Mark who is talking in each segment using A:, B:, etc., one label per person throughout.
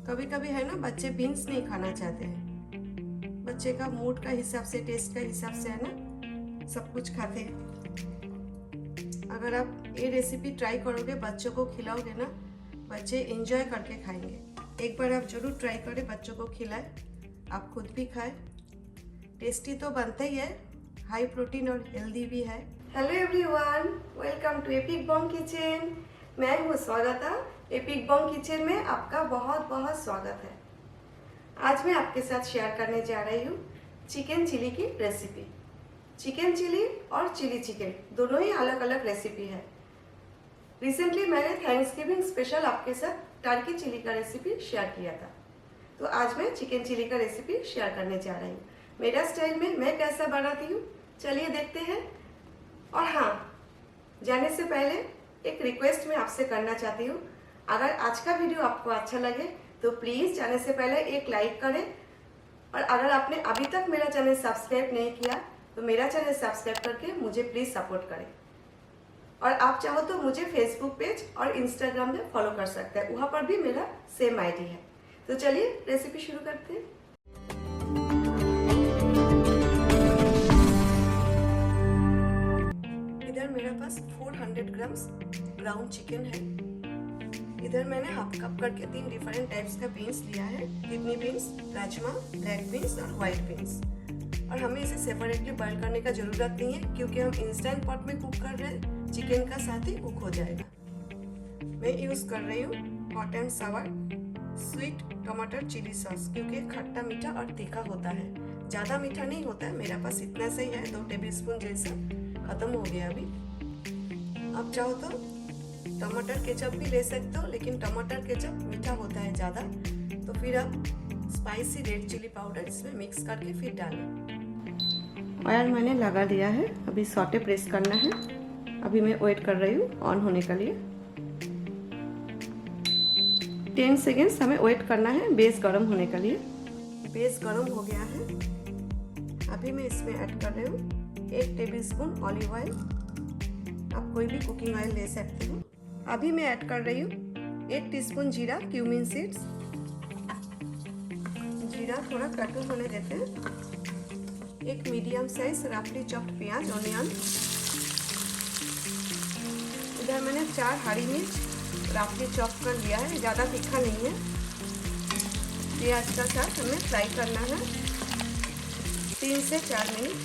A: कभी कभी है ना, बच्चे बीन्स नहीं खाना चाहते हैं। बच्चे का मूड का हिसाब से, टेस्ट का हिसाब से है ना, सब कुछ खाते हैं। अगर आप ये रेसिपी ट्राई करोगे, बच्चों को खिलाओगे ना, बच्चे एंजॉय करके खाएंगे। एक बार आप जरूर ट्राई करें, बच्चों को खिलाएं, आप खुद भी खाएं। टेस्टी तो बनता ही है, हाई प्रोटीन और हेल्दी भी है। Hello everyone, welcome to epic bomb kitchen. मैं हूँ स्वागता। एपिक बॉम किचन में आपका बहुत बहुत स्वागत है। आज मैं आपके साथ शेयर करने जा रही हूँ चिकन चिली की रेसिपी। चिकन चिली और चिली चिकन दोनों ही अलग अलग रेसिपी है। रिसेंटली मैंने थैंक्सगिविंग स्पेशल आपके साथ टर्की चिली का रेसिपी शेयर किया था, तो आज मैं चिकन चिली का रेसिपी शेयर करने जा रही हूँ। मेरा स्टाइल में मैं कैसा बनाती हूँ, चलिए देखते हैं। और हाँ, जाने से पहले एक रिक्वेस्ट मैं आपसे करना चाहती हूँ। अगर आज का वीडियो आपको अच्छा लगे तो प्लीज़ जाने से पहले एक लाइक करें, और अगर आपने अभी तक मेरा चैनल सब्सक्राइब नहीं किया तो मेरा चैनल सब्सक्राइब करके मुझे प्लीज़ सपोर्ट करें। और आप चाहो तो मुझे फेसबुक पेज और इंस्टाग्राम में फॉलो कर सकते हैं, वहाँ पर भी मेरा सेम आईडी है। तो चलिए रेसिपी शुरू करते हैं। इधर मेरे पास 400 ग्राम्स ग्राउंड चिकन है। इधर मैंने हाफ कप करके 3 डिफरेंट टाइप्स का बीन्स लिया है। Kidney beans, rajma, black beans और व्हाइट बीन्स। और हमें इसे सेपरेटली बॉईल करने का ज़रूरत नहीं है, क्योंकि हम इंस्टेंट पॉट में कुक कर रहे हैं। चिकन का साथ ही कुक हो जाएगा। मैं यूज़ कर रही हूँ हॉट एंड सावर स्वीट टमाटर चिली सॉस, क्योंकि खट्टा मीठा और तीखा होता है। ज़्यादा मीठा नहीं होता है, मेरा पास इतना सही है, 2 टेबलस्पून जैसा। ख़त्म हो गया अभी। आप चाहो तो टमाटर केचप भी ले सकते हो, लेकिन टमाटर केचप मीठा होता है ज़्यादा, तो फिर आप स्पाइसी रेड चिली पाउडर इसमें मिक्स करके फिर डालें। ऑयल मैंने लगा दिया है, अभी सॉटे प्रेस करना है। अभी मैं वेट कर रही हूँ ऑन होने के लिए। 10 सेकेंड्स हमें वेट करना है बेस गर्म होने के लिए। बेस गर्म हो गया है। अभी मैं इसमें ऐड कर रही हूँ 1 टेबलस्पून ऑलिव ऑयल। आप कोई भी कुकिंग ऑयल ले सकते हो। अभी मैं ऐड कर रही हूँ 1 टीस्पून जीरा, क्यूमिन सीड्स। जीरा थोड़ा क्रैकल होने देते हैं। 1 मीडियम साइज रफली चॉप्ड प्याज, ऑनियन। इधर मैंने 4 हरी मिर्च रफली चॉप कर लिया है, ज़्यादा तीखा नहीं है। प्याज का साथ हमें फ्राई करना है 3 से 4 मिनट।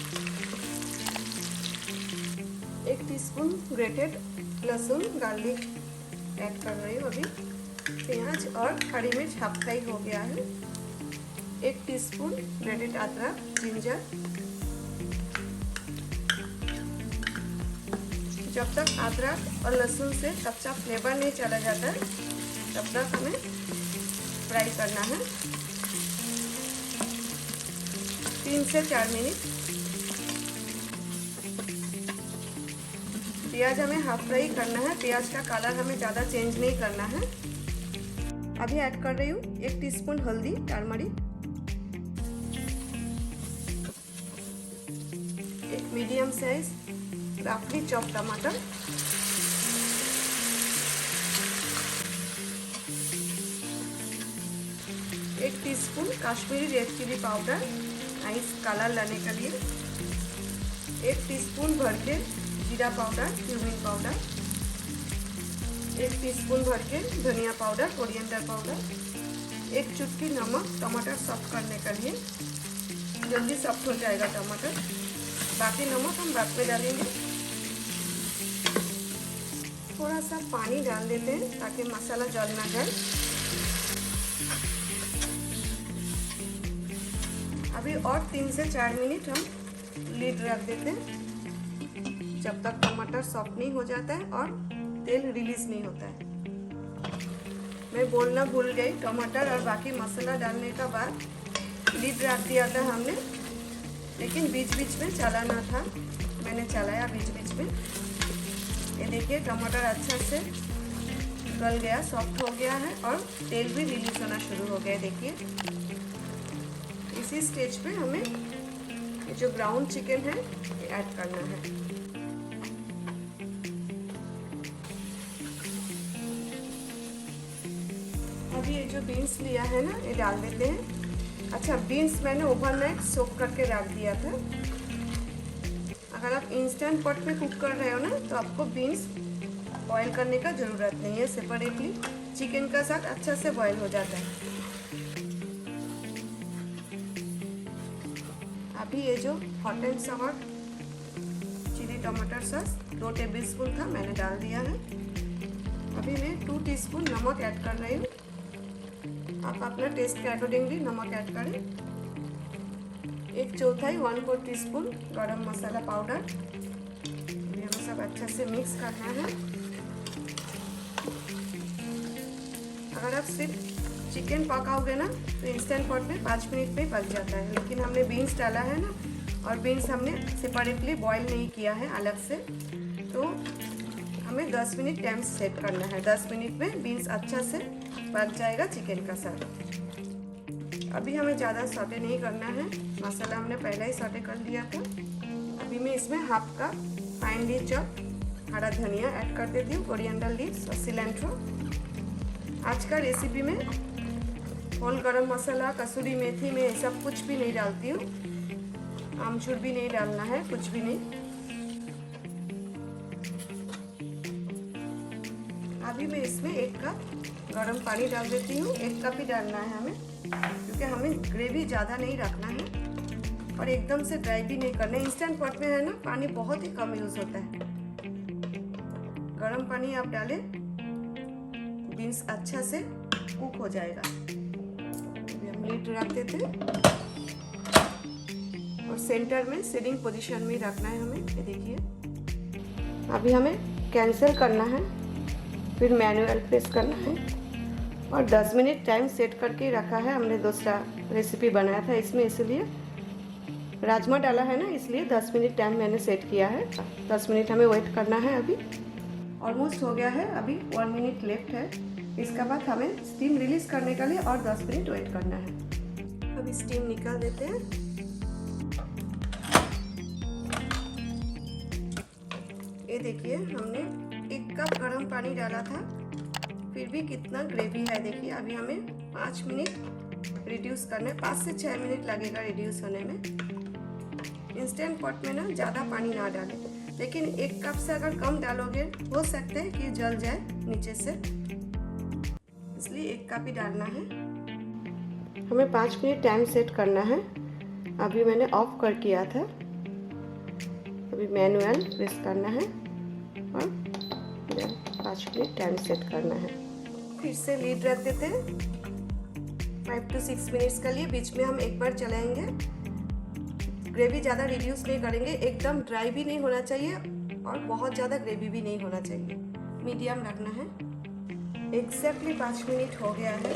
A: 1 टीस्पून ग्रेटेड लहसुन, गार्लिक ऐड कर रही हूँ अभी। प्याज और हरी मिर्च हाफ फ्राई हो गया है। 1 टीस्पून ग्रेटेड अदरक, जिंजर। जब तक अदरक और लहसुन से कच्चा फ्लेवर नहीं चला जाता है, तब तक हमें फ्राई करना है 3 से 4 मिनट। प्याज हमें हाफ फ्राई करना है। प्याज का कलर हमें ज़्यादा चेंज नहीं करना है। अभी ऐड कर रही हूँ 1 टीस्पून हल्दी, टर्मरिक। 1 मीडियम साइज रफली चॉप टमाटर। 1 teaspoon Kashmiri red chilli powder, nice colour लाने के लिए। 1 टीस्पून भर के जीरा पाउडर, क्यूमिन पाउडर। 1 टीस्पून भर के धनिया पाउडर, कोरिएंडर पाउडर। 1 चुटकी नमक, टमाटर सॉफ्ट करने के लिए, जल्दी सॉफ्ट हो जाएगा टमाटर। बाकी नमक हम बाद में डालेंगे। थोड़ा सा पानी डाल देते हैं ताकि मसाला जल ना जाए। अभी और 3 से 4 मिनट हम लीड रख देते हैं, जब तक टमाटर सॉफ्ट नहीं हो जाता है और तेल रिलीज नहीं होता है। मैं बोलना भूल गई, टमाटर और बाकी मसाला डालने का बाद लीड रख दिया था हमने, लेकिन बीच बीच में चलाना था। मैंने चलाया बीच बीच में। ये देखिए टमाटर अच्छा से गल गया, सॉफ्ट हो गया है और तेल भी रिलीज होना शुरू हो गया। देखिए इसी स्टेज पे हमें ये जो ग्राउंड चिकन है ये ऐड करना है। अभी ये जो बीन्स लिया है ना, ये डाल देते हैं। अच्छा, बीन्स मैंने ओवरनाइट सोक करके रख दिया था। अगर आप इंस्टेंट पॉट में कुक कर रहे हो ना, तो आपको बीन्स बॉईल करने का ज़रूरत नहीं है। सेपरेटली चिकन का साथ अच्छा से बॉईल हो जाता है। अभी ये जो हॉट एंड सवर चिली टमाटर सॉस 2 टेबलस्पून था, मैंने डाल दिया है। अभी मैं 2 टीस्पून नमक ऐड कर रही हूँ। आप अपना टेस्ट के अकॉर्डिंगली नमक ऐड करें। 1/4 टीस्पून गरम मसाला पाउडर। ये हमें सब अच्छा से मिक्स करना है। अगर आप सिर्फ चिकन पकाओगे ना, तो इंस्टेंट पॉट में 5 मिनट में पक जाता है, लेकिन हमने बीन्स डाला है ना, और बीन्स हमने सेपरेटली बॉईल नहीं किया है अलग से, तो हमें 10 मिनट टाइम सेट करना है। 10 मिनट में बीन्स अच्छा से पक जाएगा चिकन का साथ। अभी हमें ज़्यादा सॉटे नहीं करना है, मसाला हमने पहले ही सॉटे कर लिया था। अभी मैं इसमें हाफ कप फाइनली चॉप हरा धनिया ऐड कर देती हूँ, कोरिएंडर लीव्स और सिलेंट्रो। आज का रेसिपी में होल गरम मसाला, कसूरी मेथी में सब कुछ भी नहीं डालती हूँ। आमचूर भी नहीं डालना है, कुछ भी नहीं। अभी मैं इसमें 1 कप गरम पानी डाल देती हूँ। 1 कप ही डालना है हमें, क्योंकि हमें ग्रेवी ज़्यादा नहीं रखना है और एकदम से ड्राई भी नहीं करना है। इंस्टेंट पॉट में है ना, पानी बहुत ही कम यूज़ होता है। गरम पानी आप डालें, बीन्स अच्छा से कुक हो जाएगा। हम लीड रख देते हैं और सेंटर में सीडिंग पोजीशन में रखना है हमें। ये देखिए, अभी हमें कैंसिल करना है, फिर मैनुअल प्रेस करना है और 10 मिनट टाइम सेट करके रखा है। हमने दूसरा रेसिपी बनाया था इसमें, इसलिए राजमा डाला है ना, इसलिए 10 मिनट टाइम मैंने सेट किया है। 10 मिनट हमें वेट करना है। अभी ऑलमोस्ट हो गया है, अभी 1 मिनट लेफ्ट है। इसके बाद हमें स्टीम रिलीज करने के लिए और 10 मिनट वेट करना है। अभी स्टीम निकाल देते हैं। ये देखिए, हमने 1 कप गर्म पानी डाला था, फिर भी कितना ग्रेवी है। देखिए, अभी हमें 5 मिनट रिड्यूस करना है। 5 से 6 मिनट लगेगा रिड्यूस होने में। इंस्टेंट पॉट में ना ज़्यादा पानी ना डालें, लेकिन 1 कप से अगर कम डालोगे हो सकता है कि जल जाए नीचे से, इसलिए 1 कप ही डालना है। हमें 5 मिनट टाइम सेट करना है। अभी मैंने ऑफ कर किया था। अभी मैनुअल प्रेस करना है और 5 मिनट टाइम सेट करना है। फिर से लीड रख देते हैं 5 to 6 मिनट्स के लिए। बीच में हम एक बार चलाएंगे। ग्रेवी ज़्यादा रिड्यूस नहीं करेंगे, एकदम ड्राई भी नहीं होना चाहिए और बहुत ज़्यादा ग्रेवी भी नहीं होना चाहिए, मीडियम रखना है। एग्जैक्टली 5 मिनट हो गया है।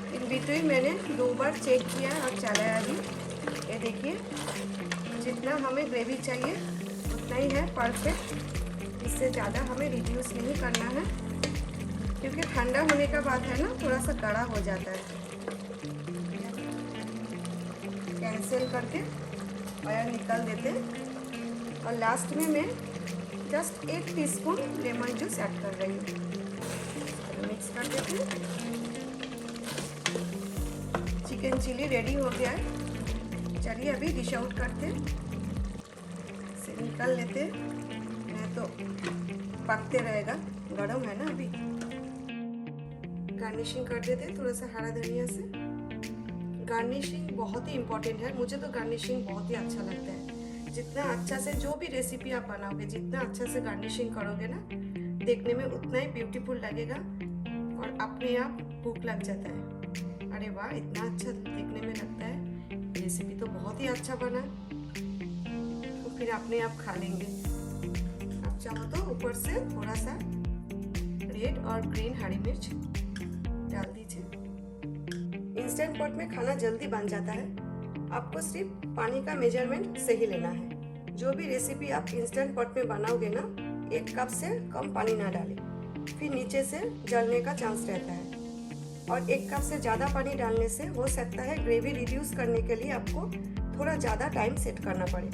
A: इन बिटवीन मैंने 2 बार चेक किया और चलाया। अभी ये देखिए, जितना हमें ग्रेवी चाहिए उतना ही है, परफेक्ट। इससे ज़्यादा हमें रिड्यूस नहीं करना है, क्योंकि ठंडा होने का बाद है ना, थोड़ा सा गाढ़ा हो जाता है। कैंसिल करके ऑयल निकाल देते हैं और लास्ट में मैं just 1 teaspoon lemon juice add कर रही हूँ। मिक्स कर देते हैं। चिकन चिली रेडी हो गया है। चलिए अभी डिश आउट करते हैं। इसे निकाल लेते हैं, नहीं तो पकते रहेगा, गरम है ना। अभी गार्निशिंग कर देते हैं थोड़ा सा हरा धनिया से। गार्निशिंग बहुत ही इम्पोर्टेंट है। मुझे तो गार्निशिंग बहुत ही अच्छा लगता है। जितना अच्छा से जो भी रेसिपी आप बनाओगे, जितना अच्छा से गार्निशिंग करोगे ना, देखने में उतना ही ब्यूटीफुल लगेगा और अपने आप भूख लग जाता है। अरे वाह, इतना अच्छा देखने में लगता है, रेसिपी तो बहुत ही अच्छा बना। तो फिर अपने आप खा लेंगे। आप चाहो तो ऊपर से थोड़ा सा रेड और ग्रीन हरी मिर्च डाल दीजिए। इंस्टेंट पॉट में खाना जल्दी बन जाता है। आपको सिर्फ पानी का मेजरमेंट सही लेना है। जो भी रेसिपी आप इंस्टेंट पॉट में बनाओगे ना, 1 कप से कम पानी ना डालें, फिर नीचे से जलने का चांस रहता है। और 1 कप से ज़्यादा पानी डालने से हो सकता है ग्रेवी रिड्यूस करने के लिए आपको थोड़ा ज़्यादा टाइम सेट करना पड़े।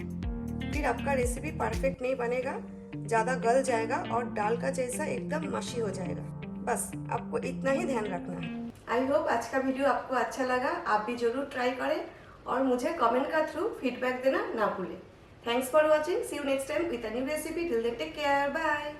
A: फिर आपका रेसिपी परफेक्ट नहीं बनेगा, ज़्यादा गल जाएगा और दाल का जैसा एकदम मशी हो जाएगा। बस आपको इतना ही ध्यान रखना है। आई होप आज का वीडियो आपको अच्छा लगा। आप भी जरूर ट्राई करें और मुझे कमेंट का थ्रू फीडबैक देना ना भूलें। Thanks for watching. See you next time with a new recipe. Till then take care, bye.